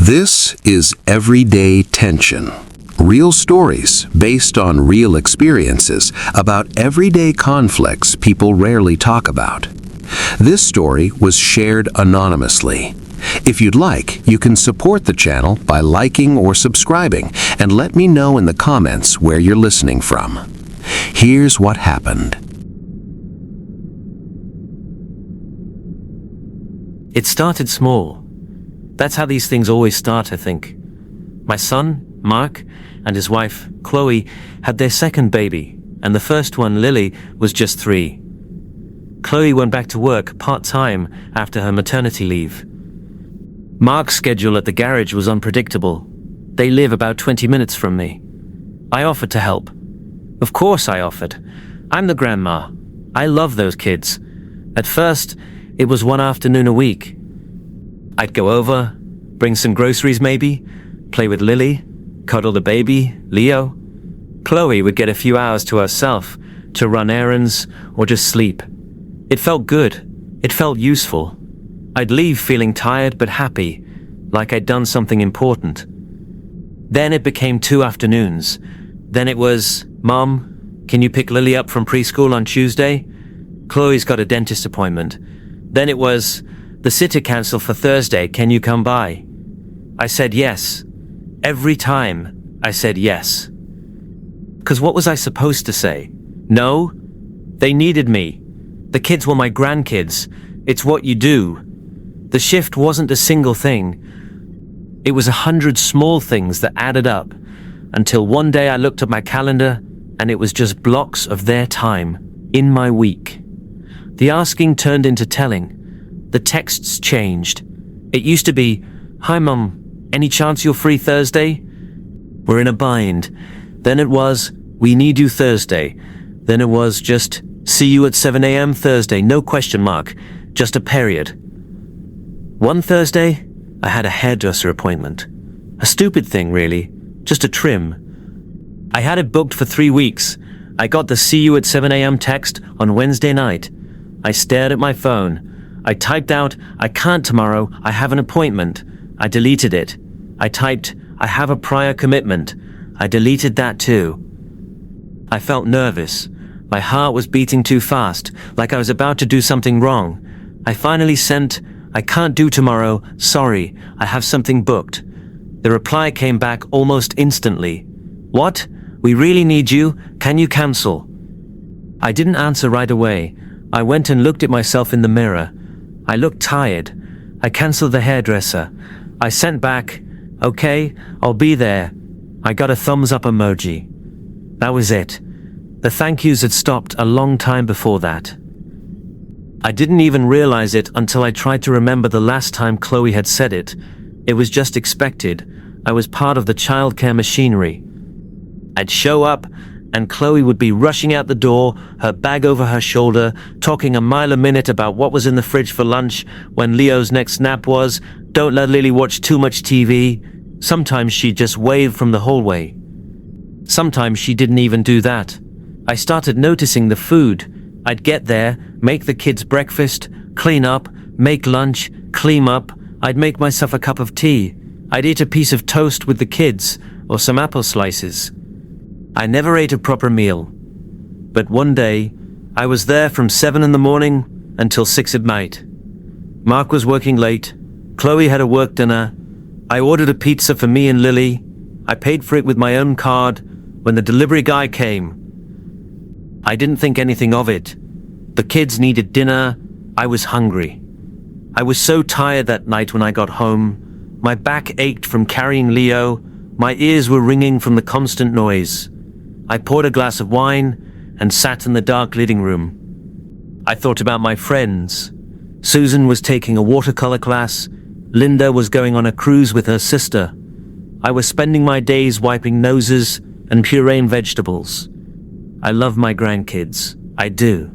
This is Everyday Tension. Real stories based on real experiences about everyday conflicts people rarely talk about. This story was shared anonymously. If you'd like, you can support the channel by liking or subscribing and let me know in the comments where you're listening from. Here's what happened. It started small. That's how these things always start, I think. My son, Mark, and his wife, Chloe, had their second baby, and the first one, Lily, was just 3. Chloe went back to work part-time after her maternity leave. Mark's schedule at the garage was unpredictable. They live about 20 minutes from me. I offered to help. Of course I offered. I'm the grandma. I love those kids. At first, it was one afternoon a week. I'd go over, bring some groceries maybe, play with Lily, cuddle the baby, Leo. Chloe would get a few hours to herself to run errands or just sleep. It felt good. It felt useful. I'd leave feeling tired but happy, like I'd done something important. Then it became 2 afternoons. Then it was, Mom, can you pick Lily up from preschool on Tuesday? Chloe's got a dentist appointment. Then it was, the sitter cancelled for Thursday, can you come by? I said yes. Every time I said yes. 'Cause what was I supposed to say? No? They needed me. The kids were my grandkids. It's what you do. The shift wasn't a single thing. It was 100 small things that added up, until one day I looked at my calendar and it was just blocks of their time in my week. The asking turned into telling. The texts changed. It used to be, "Hi Mum, any chance you're free Thursday? We're in a bind." Then it was, "We need you Thursday." Then it was just, "See you at 7 a.m. Thursday, no question mark, just a period." One Thursday, I had a hairdresser appointment. A stupid thing really, just a trim. I had it booked for 3 weeks. I got the "See you at 7 a.m. text on Wednesday night. I stared at my phone. I typed out, "I can't tomorrow, I have an appointment." I deleted it. I typed, "I have a prior commitment." I deleted that too. I felt nervous. My heart was beating too fast, like I was about to do something wrong. I finally sent, "I can't do tomorrow, sorry, I have something booked." The reply came back almost instantly. "What? We really need you, can you cancel?" I didn't answer right away. I went and looked at myself in the mirror. I looked tired. I cancelled the hairdresser. I sent back, "Okay, I'll be there." I got a thumbs up emoji. That was it. The thank yous had stopped a long time before that. I didn't even realize it until I tried to remember the last time Chloe had said it. It was just expected. I was part of the childcare machinery. I'd show up, and Chloe would be rushing out the door, her bag over her shoulder, talking a mile a minute about what was in the fridge for lunch, when Leo's next nap was, don't let Lily watch too much TV. Sometimes she'd just wave from the hallway. Sometimes she didn't even do that. I started noticing the food. I'd get there, make the kids breakfast, clean up, make lunch, clean up. I'd make myself a cup of tea. I'd eat a piece of toast with the kids, or some apple slices. I never ate a proper meal. But one day, I was there from 7 in the morning until 6 at night. Mark was working late. Chloe had a work dinner. I ordered a pizza for me and Lily. I paid for it with my own card when the delivery guy came. I didn't think anything of it. The kids needed dinner. I was hungry. I was so tired that night when I got home. My back ached from carrying Leo. My ears were ringing from the constant noise. I poured a glass of wine and sat in the dark living room. I thought about my friends. Susan was taking a watercolor class. Linda was going on a cruise with her sister. I was spending my days wiping noses and pureeing vegetables. I love my grandkids. I do.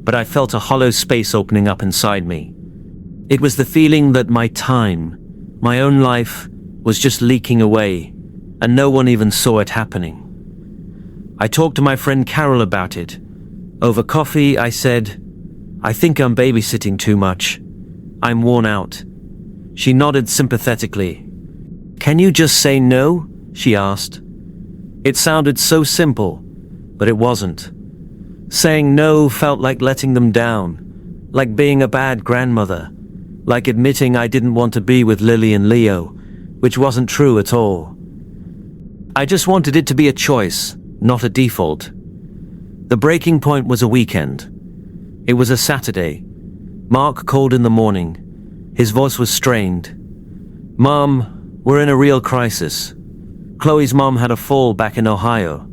But I felt a hollow space opening up inside me. It was the feeling that my time, my own life, was just leaking away, and no one even saw it happening. I talked to my friend Carol about it. Over coffee, I said, "I think I'm babysitting too much. I'm worn out." She nodded sympathetically. "Can you just say no?" she asked. It sounded so simple, but it wasn't. Saying no felt like letting them down, like being a bad grandmother, like admitting I didn't want to be with Lily and Leo, which wasn't true at all. I just wanted it to be a choice, not a default. The breaking point was a weekend. It was a Saturday. Mark called in the morning. His voice was strained. "Mom, we're in a real crisis. Chloe's mom had a fall back in Ohio.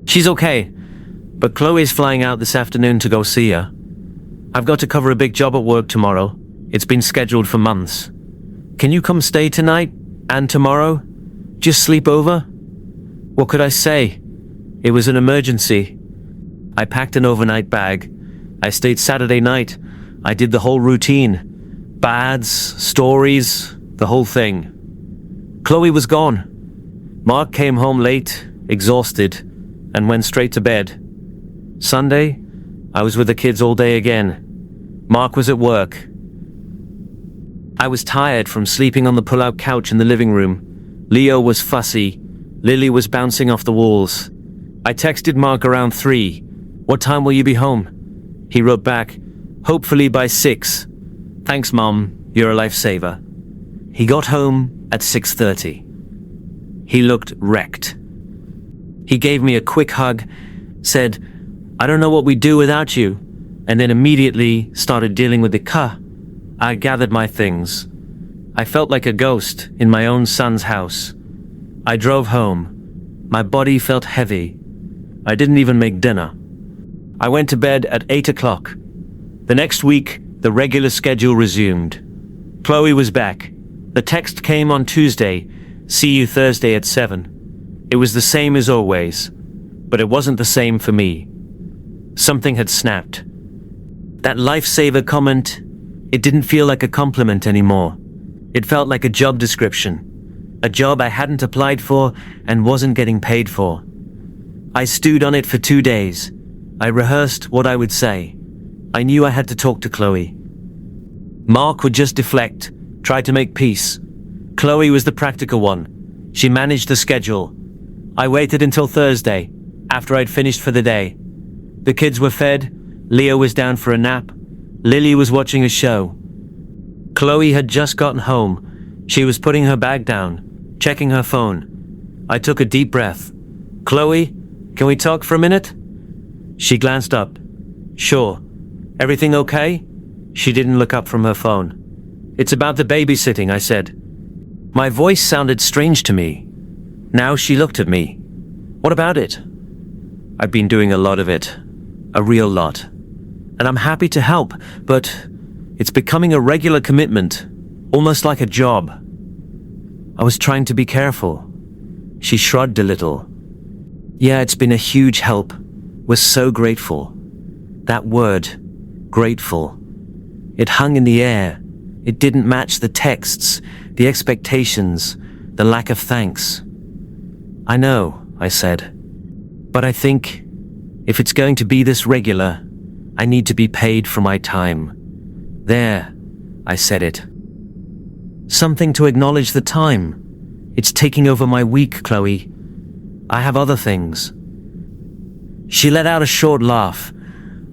She's okay, but Chloe's flying out this afternoon to go see her. I've got to cover a big job at work tomorrow. It's been scheduled for months. Can you come stay tonight and tomorrow? Just sleep over?" What could I say? It was an emergency. I packed an overnight bag. I stayed Saturday night. I did the whole routine. Baths, stories, the whole thing. Chloe was gone. Mark came home late, exhausted, and went straight to bed. Sunday, I was with the kids all day again. Mark was at work. I was tired from sleeping on the pull-out couch in the living room. Leo was fussy. Lily was bouncing off the walls. I texted Mark around 3. "What time will you be home?" He wrote back, "Hopefully by 6. Thanks, Mom. You're a lifesaver." He got home at 6:30. He looked wrecked. He gave me a quick hug, said, "I don't know what we'd do without you," and then immediately started dealing with the car. I gathered my things. I felt like a ghost in my own son's house. I drove home. My body felt heavy. I didn't even make dinner. I went to bed at 8 o'clock. The next week, the regular schedule resumed. Chloe was back. The text came on Tuesday, "See you Thursday at 7. It was the same as always, but it wasn't the same for me. Something had snapped. That lifesaver comment, it didn't feel like a compliment anymore. It felt like a job description. A job I hadn't applied for and wasn't getting paid for. I stewed on it for 2 days. I rehearsed what I would say. I knew I had to talk to Chloe. Mark would just deflect, try to make peace. Chloe was the practical one. She managed the schedule. I waited until Thursday, after I'd finished for the day. The kids were fed, Leo was down for a nap, Lily was watching a show. Chloe had just gotten home. She was putting her bag down, checking her phone. I took a deep breath. "Chloe, can we talk for a minute?" She glanced up. "Sure. Everything okay?" She didn't look up from her phone. "It's about the babysitting," I said. My voice sounded strange to me. Now she looked at me. "What about it?" "I've been doing a lot of it. A real lot. And I'm happy to help, but it's becoming a regular commitment, almost like a job." I was trying to be careful. She shrugged a little. "Yeah, it's been a huge help. We're so grateful." That word, grateful. It hung in the air. It didn't match the texts, the expectations, the lack of thanks. "I know," I said. "But I think if it's going to be this regular, I need to be paid for my time." "There," I said it. "Something to acknowledge the time. It's taking over my week, Chloe. I have other things." She let out a short laugh,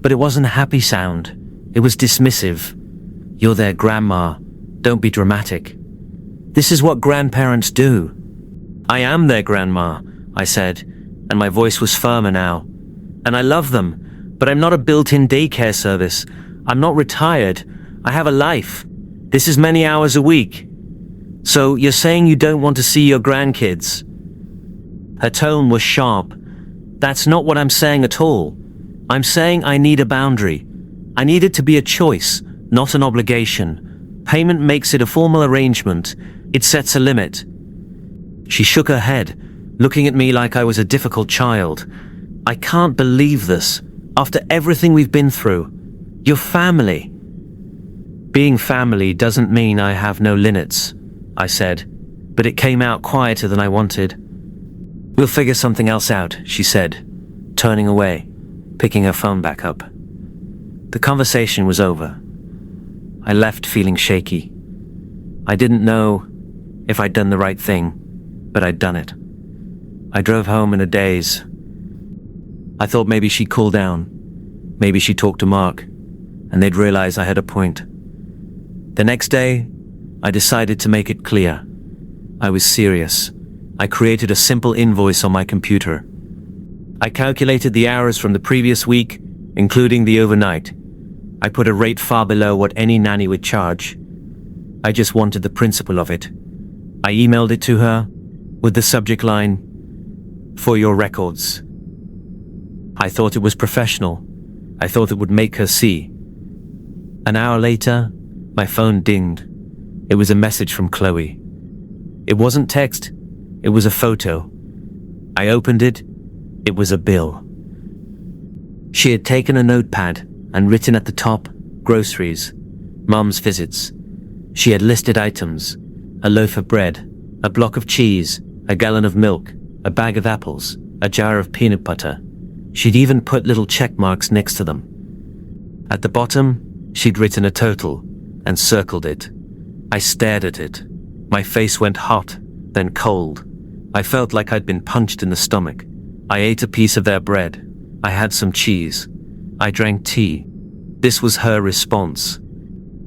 but it wasn't a happy sound. It was dismissive. "You're their grandma. Don't be dramatic. This is what grandparents do." "I am their grandma," I said, and my voice was firmer now. "And I love them, but I'm not a built-in daycare service. I'm not retired. I have a life. This is many hours a week. So you're saying you don't want to see your grandkids?" Her tone was sharp. "That's not what I'm saying at all. I'm saying I need a boundary. I need it to be a choice, not an obligation. Payment makes it a formal arrangement. It sets a limit." She shook her head, looking at me like I was a difficult child. "I can't believe this. After everything we've been through. You're family." "Being family doesn't mean I have no limits," I said, but it came out quieter than I wanted. "We'll figure something else out," she said, turning away, picking her phone back up. The conversation was over. I left feeling shaky. I didn't know if I'd done the right thing, but I'd done it. I drove home in a daze. I thought maybe she'd cool down. Maybe she'd talk to Mark, and they'd realize I had a point. The next day, I decided to make it clear. I was serious. I created a simple invoice on my computer. I calculated the hours from the previous week, including the overnight. I put a rate far below what any nanny would charge. I just wanted the principle of it. I emailed it to her with the subject line, "For your records." I thought it was professional. I thought it would make her see. An hour later, my phone dinged. It was a message from Chloe. It wasn't text, it was a photo. I opened it. It was a bill. She had taken a notepad and written at the top, groceries, Mum's visits. She had listed items, a loaf of bread, a block of cheese, a gallon of milk, a bag of apples, a jar of peanut butter. She'd even put little check marks next to them. At the bottom, she'd written a total and circled it. I stared at it. My face went hot, then cold. I felt like I'd been punched in the stomach. I ate a piece of their bread. I had some cheese. I drank tea. This was her response.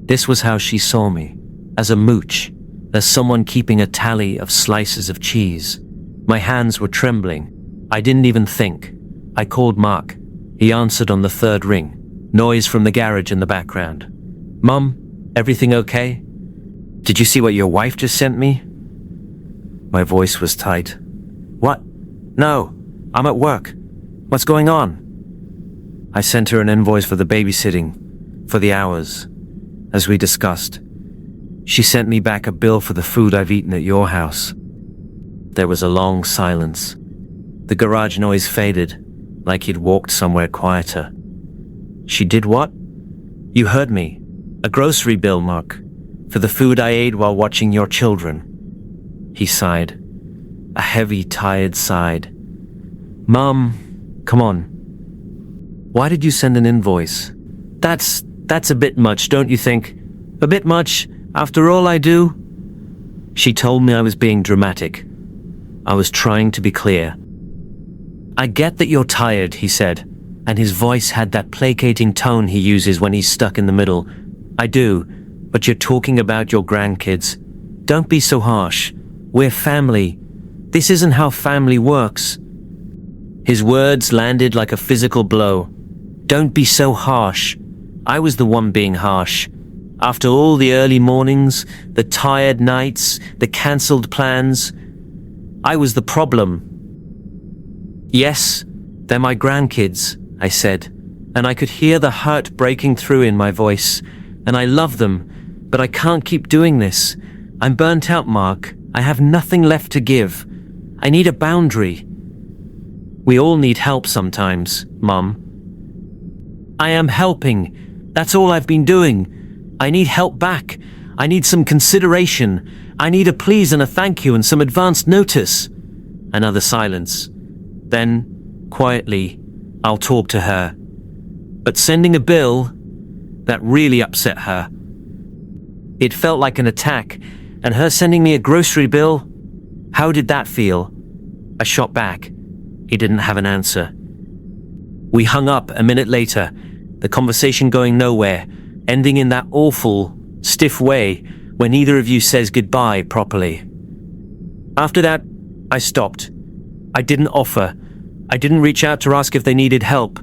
This was how she saw me, as a mooch, as someone keeping a tally of slices of cheese. My hands were trembling. I didn't even think. I called Mark. He answered on the third ring. Noise from the garage in the background. "Mum, everything okay? Did you see what your wife just sent me?" My voice was tight. "What? No, I'm at work. What's going on?" I sent her an invoice for the babysitting, for the hours, as we discussed. She sent me back a bill for the food I've eaten at your house. There was a long silence. The garage noise faded, like he'd walked somewhere quieter. "She did what?" "You heard me. A grocery bill, Mark, for the food I ate while watching your children." He sighed. A heavy, tired sigh. "Mum, come on. Why did you send an invoice? That's a bit much, don't you think? A bit much, after all I do?" She told me I was being dramatic. I was trying to be clear. "I get that you're tired," he said, and his voice had that placating tone he uses when he's stuck in the middle. "I do, but you're talking about your grandkids. Don't be so harsh. We're family. This isn't how family works." His words landed like a physical blow. Don't be so harsh. I was the one being harsh. After all the early mornings, the tired nights, the cancelled plans, I was the problem. "Yes, they're my grandkids," I said, and I could hear the hurt breaking through in my voice. "And I love them, but I can't keep doing this. I'm burnt out, Mark. I have nothing left to give. I need a boundary." "We all need help sometimes, Mum." "I am helping. That's all I've been doing. I need help back. I need some consideration. I need a please and a thank you and some advance notice." Another silence. Then, quietly, "I'll talk to her." But sending a bill, that really upset her. It felt like an attack, and her sending me a grocery bill, how did that feel? I shot back. He didn't have an answer. We hung up a minute later, the conversation going nowhere, ending in that awful, stiff way where neither of you says goodbye properly. After that, I stopped. I didn't offer. I didn't reach out to ask if they needed help.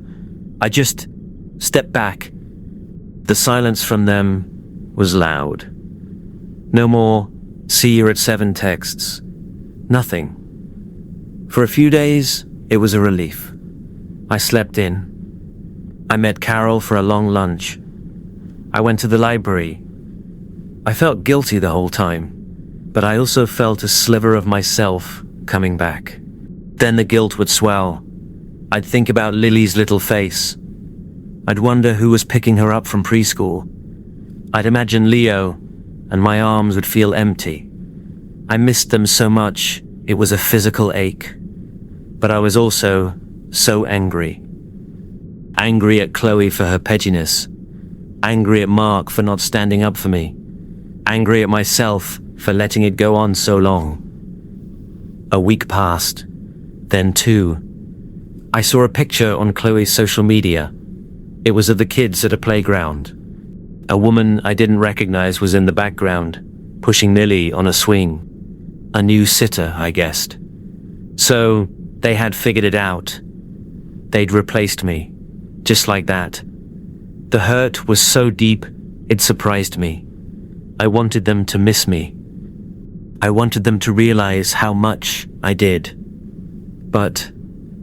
I just stepped back. The silence from them was loud. No more "see you at 7" texts. Nothing. For a few days, it was a relief. I slept in. I met Carol for a long lunch. I went to the library. I felt guilty the whole time, but I also felt a sliver of myself coming back. Then the guilt would swell. I'd think about Lily's little face. I'd wonder who was picking her up from preschool. I'd imagine Leo, and my arms would feel empty. I missed them so much, it was a physical ache. But I was also so angry. Angry at Chloe for her pettiness. Angry at Mark for not standing up for me. Angry at myself for letting it go on so long. A week passed, then 2. I saw a picture on Chloe's social media. It was of the kids at a playground. A woman I didn't recognize was in the background, pushing Lily on a swing. A new sitter, I guessed. So, they had figured it out. They'd replaced me, just like that. The hurt was so deep, it surprised me. I wanted them to miss me. I wanted them to realize how much I did. But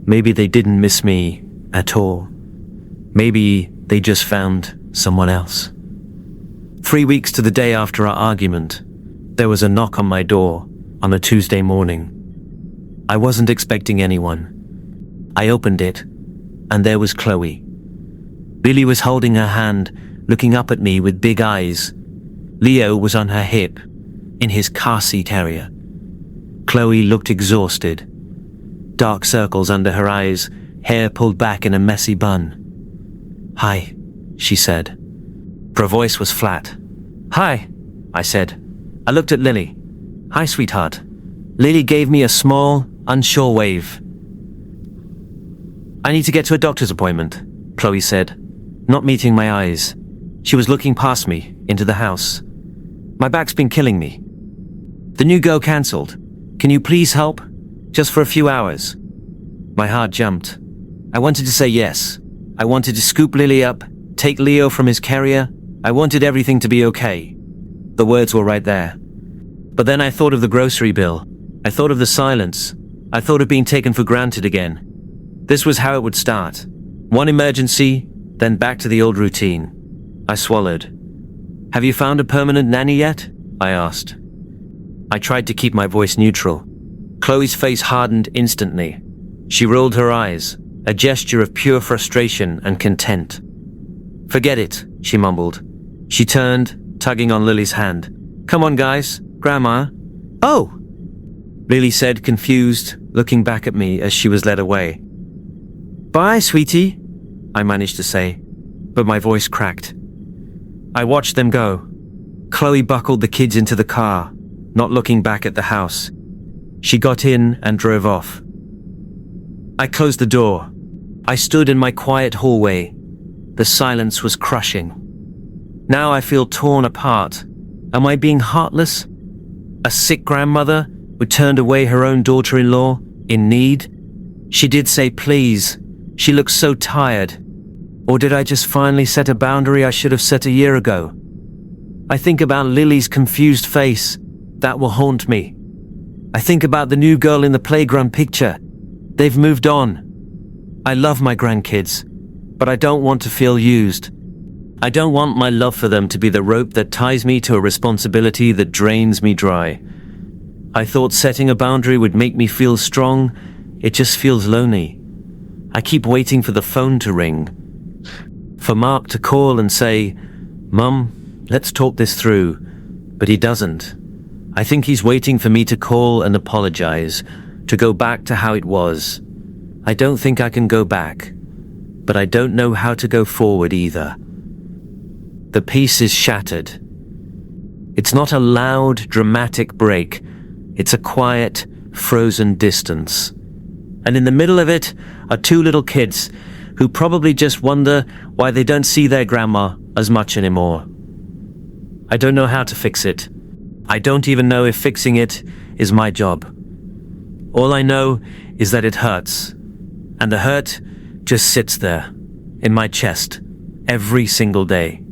maybe they didn't miss me at all. Maybe they just found someone else. 3 weeks to the day after our argument, there was a knock on my door on a Tuesday morning. I wasn't expecting anyone. I opened it, and there was Chloe. Lily was holding her hand, looking up at me with big eyes. Leo was on her hip, in his car seat area. Chloe looked exhausted. Dark circles under her eyes, hair pulled back in a messy bun. "Hi," she said. Her voice was flat. "Hi," I said. I looked at Lily. "Hi, sweetheart." Lily gave me a small, unsure wave. "I need to get to a doctor's appointment," Chloe said, not meeting my eyes. She was looking past me, into the house. "My back's been killing me. The new girl cancelled. Can you please help? Just for a few hours." My heart jumped. I wanted to say yes. I wanted to scoop Lily up, take Leo from his carrier. I wanted everything to be okay. The words were right there. But then I thought of the grocery bill. I thought of the silence. I thought of being taken for granted again. This was how it would start. One emergency, then back to the old routine. I swallowed. "Have you found a permanent nanny yet?" I asked. I tried to keep my voice neutral. Chloe's face hardened instantly. She rolled her eyes, a gesture of pure frustration and content. "Forget it," she mumbled. She turned, tugging on Lily's hand. "Come on, guys. Grandma." "Oh!" Lily said, confused, looking back at me as she was led away. "Bye, sweetie," I managed to say, but my voice cracked. I watched them go. Chloe buckled the kids into the car, not looking back at the house. She got in and drove off. I closed the door. I stood in my quiet hallway. The silence was crushing. Now I feel torn apart. Am I being heartless? A sick grandmother who turned away her own daughter-in-law in need? She did say please. She looked so tired. Or did I just finally set a boundary I should have set a year ago? I think about Lily's confused face. That will haunt me. I think about the new girl in the playground picture. They've moved on. I love my grandkids, but I don't want to feel used. I don't want my love for them to be the rope that ties me to a responsibility that drains me dry. I thought setting a boundary would make me feel strong. It just feels lonely. I keep waiting for the phone to ring. For Mark to call and say, "Mum, let's talk this through." But he doesn't. I think he's waiting for me to call and apologize, to go back to how it was. I don't think I can go back, but I don't know how to go forward either. The peace is shattered. It's not a loud, dramatic break. It's a quiet, frozen distance. And in the middle of it are 2 little kids who probably just wonder why they don't see their grandma as much anymore. I don't know how to fix it. I don't even know if fixing it is my job. All I know is that it hurts. And the hurt just sits there, in my chest, every single day.